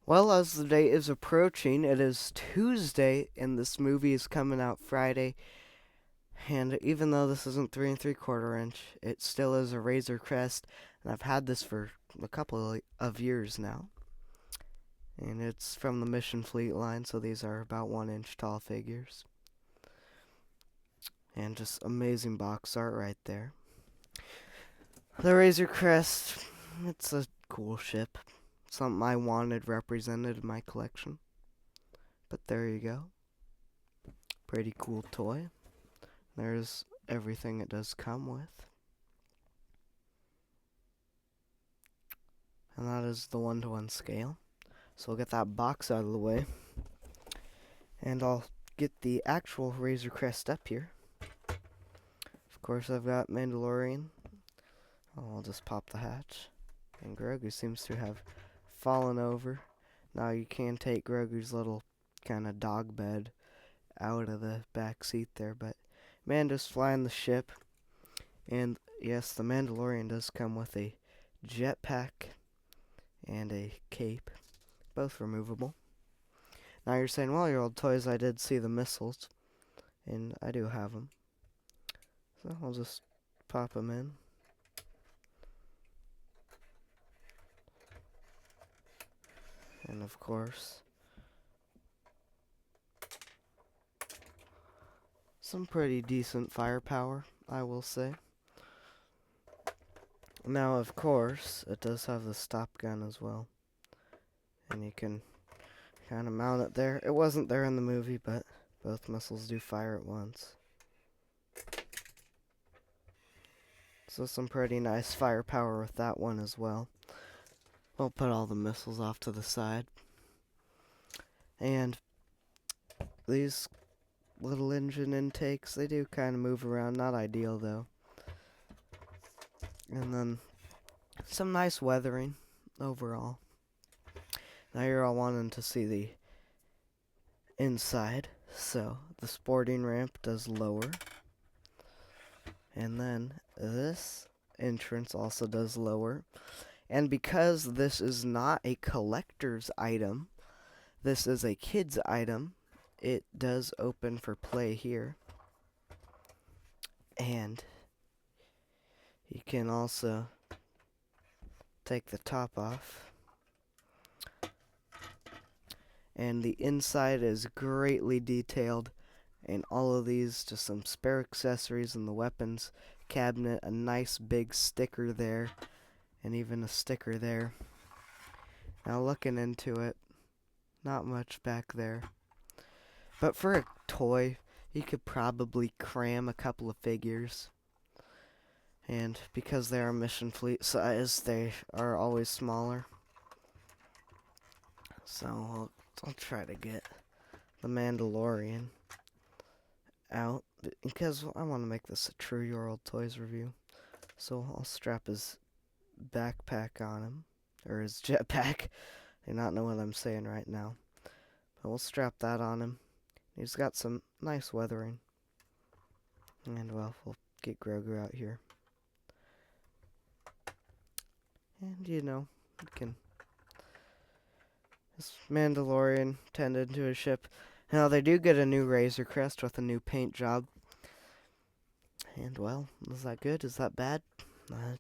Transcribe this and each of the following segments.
Well, as the day is approaching, it is Tuesday, and this movie is coming out Friday. And even though this isn't 3 3/4 inch, it still is a Razor Crest, and I've had this for a couple of years now. And it's from the Mission Fleet line, so these are about 1 inch tall figures. And just amazing box art right there. The Razor Crest, it's a cool ship. Something I wanted represented in my collection. But there you go. Pretty cool toy. There's everything it does come with. And that is the 1-to-1 scale. So we'll get that box out of the way. And I'll get the actual Razor Crest up here. Of course, I've got Mandalorian. I'll just pop the hatch. And Grogu seems to have fallen over. Now you can take Grogu's little kind of dog bed out of the back seat there, but Mando's flying the ship. And yes, the Mandalorian does come with a jetpack and a cape, both removable. Now you're saying, well, your old toys, I did see the missiles, and I do have them. So I'll just pop them in. And of course, some pretty decent firepower, I will say. Now, of course, it does have the stop gun as well. And you can kind of mount it there. It wasn't there in the movie, but both missiles do fire at once. So some pretty nice firepower with that one as well. We'll put all the missiles off to the side. And these little engine intakes, they do kind of move around. Not ideal, though. And then some nice weathering overall. Now you're all wanting to see the inside. So the sporting ramp does lower. And then this entrance also does lower. And because this is not a collector's item, this is a kid's item, it does open for play here. And you can also take the top off. And the inside is greatly detailed. And all of these, just some spare accessories in the weapons cabinet, a nice big sticker there, and even a sticker there. Now looking into it, not much back there. But for a toy, you could probably cram a couple of figures. And because they are Mission Fleet size, they are always smaller. So I'll try to get the Mandalorian out, because I want to make this a true Your Old Toys review. So I'll strap his backpack on him, or his jetpack. I do not know what I'm saying right now. But we'll strap that on him. He's got some nice weathering. And well, we'll get Grogu out here. And you know, we can... This Mandalorian tended to his ship. Now, they do get a new Razor Crest with a new paint job. And, well, is that good? Is that bad?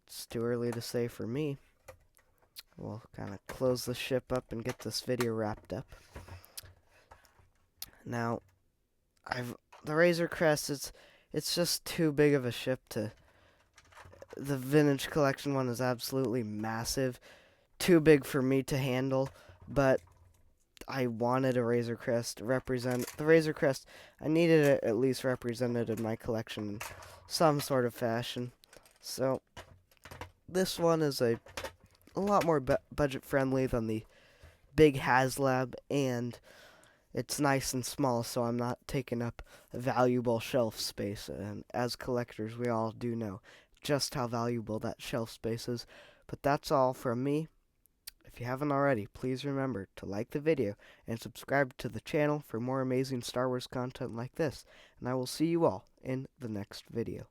It's too early to say for me. We'll kind of close the ship up and get this video wrapped up. Now, the Razor Crest, it's just too big of a ship to... The Vintage Collection one is absolutely massive. Too big for me to handle, but I wanted a Razor Crest represent the Razor Crest. I needed it at least represented in my collection in some sort of fashion. So this one is a lot more budget friendly than the big HasLab, and it's nice and small, so I'm not taking up valuable shelf space. And as collectors, we all do know just how valuable that shelf space is. But that's all from me. If you haven't already, please remember to like the video and subscribe to the channel for more amazing Star Wars content like this. And I will see you all in the next video.